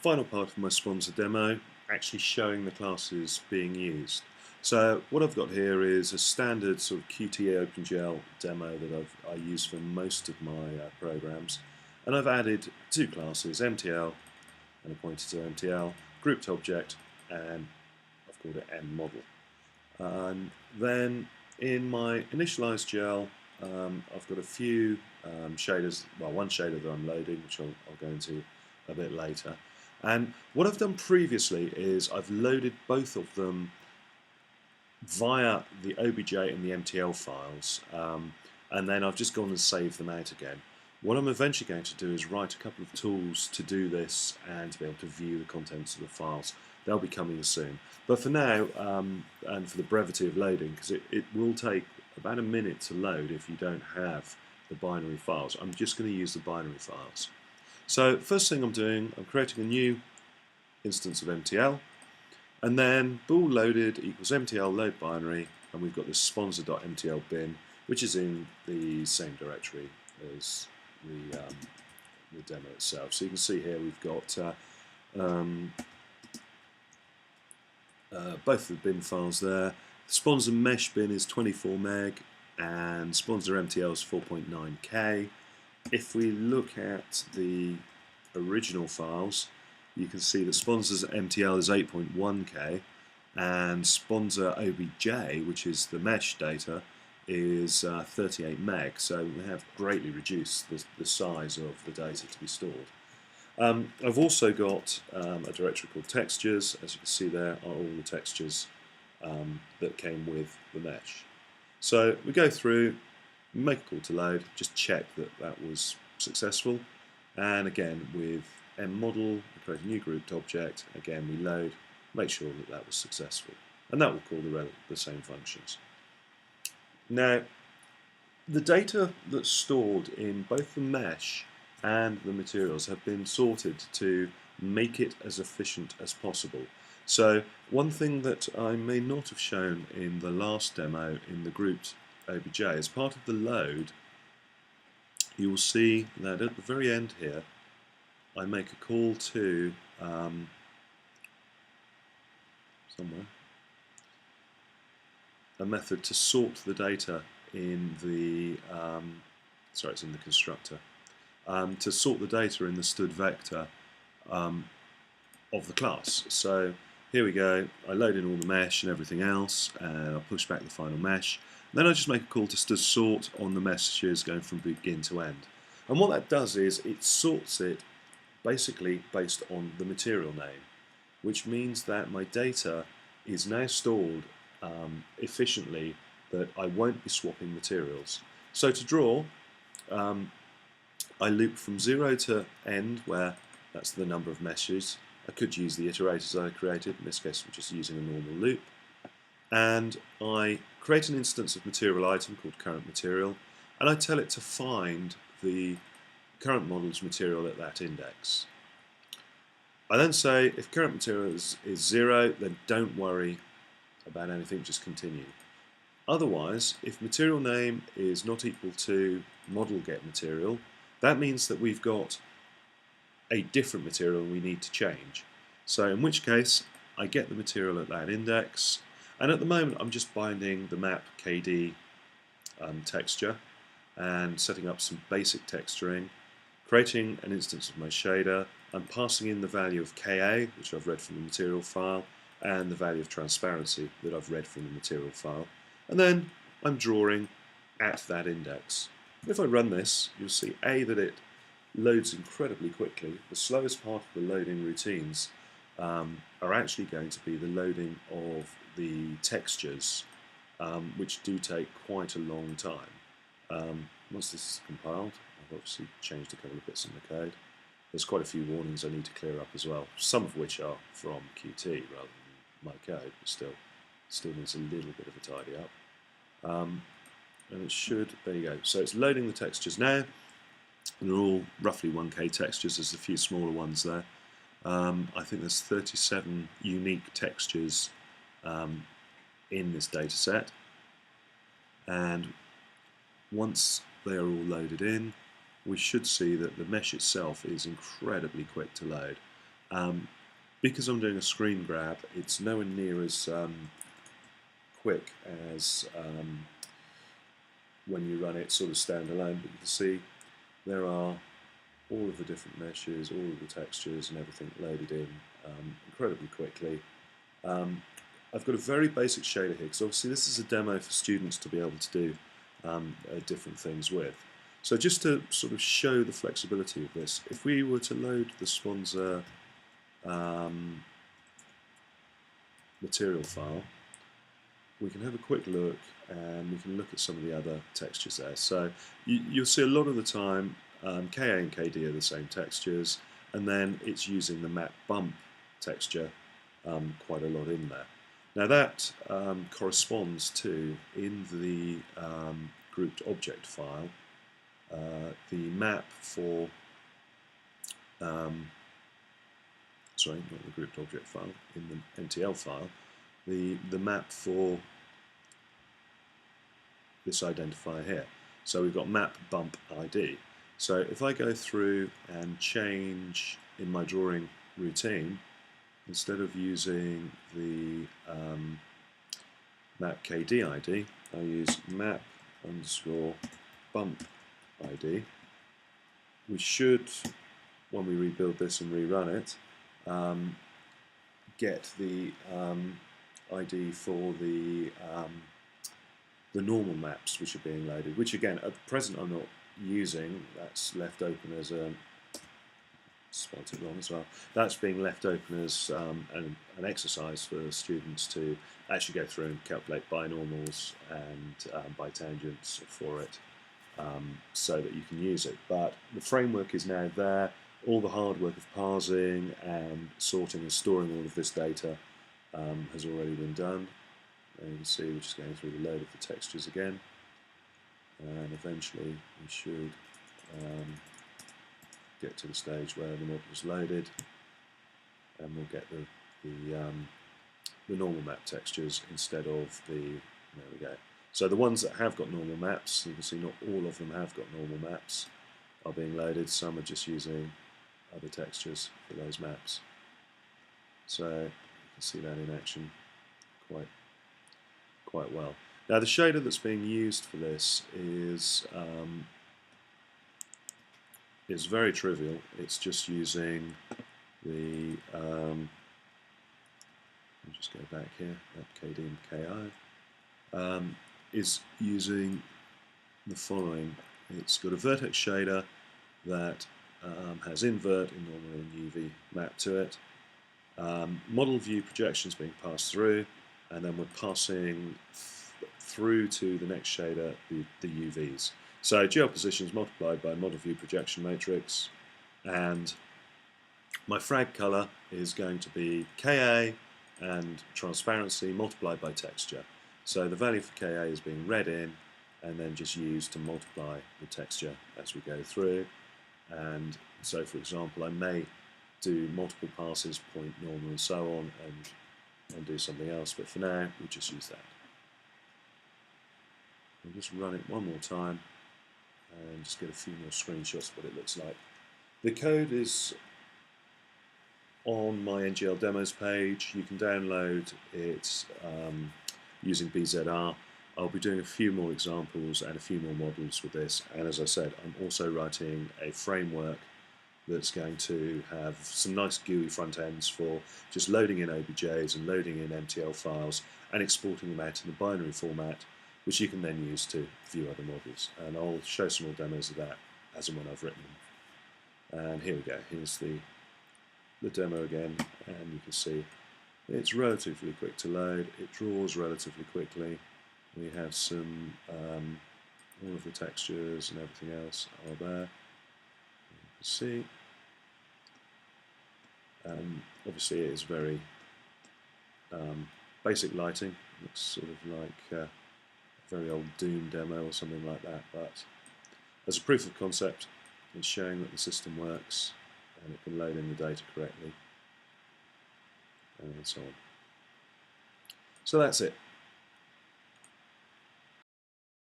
final part of my Sponza demo, actually showing the classes being used. So what I've got here is a standard sort of Qt OpenGL demo that I use for most of my programs, and I've added two classes, MTL and a pointer to MTL, grouped object, and I've called it mModel. And then in my initialized gel, I've got a few shaders, well, one shader that I'm loading, which I'll go into a bit later. And what I've done previously is I've loaded both of them via the OBJ and the MTL files, and then I've just gone and saved them out again. What I'm eventually going to do is write a couple of tools to do this and to be able to view the contents of the files. They'll be coming soon. But for now, and for the brevity of loading, because it will take about a minute to load if you don't have the binary files, I'm just going to use the binary files. So first thing I'm doing, I'm creating a new instance of MTL, and then bool loaded equals MTL load binary, and we've got this Sponza.mtl bin, which is in the same directory as the demo itself. So you can see here we've got both of the bin files there. The Sponza mesh bin is 24 meg and Sponza MTL is 4.9K. If we look at the original files, you can see that Sponza's MTL is 8.1K and Sponza OBJ, which is the mesh data, is 38 meg. So we have greatly reduced the size of the data to be stored. I've also got a directory called textures. As you can see, there are all the textures that came with the mesh. So we go through, make a call to load, just check that that was successful, and again with mModel, we create a new grouped object. Again, we load, make sure that that was successful, and that will call the same functions. Now, the data that's stored in both the mesh and the materials have been sorted to make it as efficient as possible. So one thing that I may not have shown in the last demo in the grouped OBJ, as part of the load, you will see that at the very end here I make a call to somewhere a method to sort the data in the sorry, it's in the constructor, to sort the data in the stud vector of the class. So here we go, I load in all the mesh and everything else, and I'll push back the final mesh. Then I just make a call to stud sort on the messages going from begin to end. And what that does is it sorts it basically based on the material name, which means that my data is now stored efficiently, that I won't be swapping materials. So to draw, I loop from 0 to end, where that's the number of meshes. I could use the iterators I created, in this case I'm just using a normal loop, and I create an instance of material item called current material, and I tell it to find the current model's material at that index. I then say if current material is 0, then don't worry about anything, just continue. Otherwise, if material name is not equal to model get material, that means that we've got a different material we need to change. So in which case I get the material at that index, and at the moment I'm just binding the map KD texture and setting up some basic texturing, creating an instance of my shader. I'm passing in the value of KA, which I've read from the material file, and the value of transparency that I've read from the material file, and then I'm drawing at that index. If I run this, you'll see that it loads incredibly quickly. The slowest part of the loading routines are actually going to be the loading of the textures, which do take quite a long time. Once this is compiled, I've obviously changed a couple of bits in the code. There's quite a few warnings I need to clear up as well, some of which are from Qt rather than my code, but still needs a little bit of a tidy up. And it should, there you go. So it's loading the textures now, and they're all roughly 1K textures. There's a few smaller ones there. I think there's 37 unique textures in this data set, and once they are all loaded in, we should see that the mesh itself is incredibly quick to load. Because I'm doing a screen grab, it's nowhere near as quick as when you run it sort of standalone, but you can see there are all of the different meshes, all of the textures and everything loaded in incredibly quickly. I've got a very basic shader here, because obviously this is a demo for students to be able to do different things with. So just to sort of show the flexibility of this, if we were to load the Sponza material file, we can have a quick look and we can look at some of the other textures there. So you'll see a lot of the time KA and KD are the same textures, and then it's using the map bump texture quite a lot in there. Now that corresponds to, in the grouped object file, the map for, sorry, not the grouped object file, in the MTL file, the map for this identifier here. So we've got map bump ID. So if I go through and change in my drawing routine, instead of using the map KD ID, I use map underscore bump ID. We should, when we rebuild this and rerun it, get the ID for the normal maps which are being loaded, which again at present I'm not using. That's left open as a, spelled it wrong as well, that's being left open as an exercise for students to actually go through and calculate binormals and bitangents for it, so that you can use it. But the framework is now there. All the hard work of parsing and sorting and storing all of this data has already been done. And you can see we're just going through the load of the textures again, and eventually we should get to the stage where the model is loaded, and we'll get the normal map textures instead of the, there we go. So the ones that have got normal maps, you can see not all of them have got normal maps, are being loaded. Some are just using other textures for those maps. So you can see that in action quite well. Now the shader that's being used for this is very trivial. It's just using the, I'll just go back here, that KD and KI, is using the following. It's got a vertex shader that has invert, in normal and UV map to it. Model view projections being passed through, and then we're passing through to the next shader the UVs. So GL positions multiplied by model view projection matrix, and my frag color is going to be KA and transparency multiplied by texture. So the value for KA is being read in and then just used to multiply the texture as we go through. And so, for example, I may do multiple passes, point, normal, and so on, and do something else. But for now, we'll just use that. I'll just run it one more time and just get a few more screenshots of what it looks like. The code is on my NGL demos page. You can download it using BZR. I'll be doing a few more examples and a few more models with this, and as I said, I'm also writing a framework that's going to have some nice GUI front ends for just loading in OBJs and loading in MTL files and exporting them out in the binary format, which you can then use to view other models. And I'll show some more demos of that as and when I've written them. And here we go, here's the demo again, and you can see it's relatively quick to load, it draws relatively quickly. We have some, all of the textures and everything else are there. You can see. Obviously it is very basic lighting. Looks sort of like a very old Doom demo or something like that, but as a proof of concept, it's showing that the system works and it can load in the data correctly, and so on. So that's it.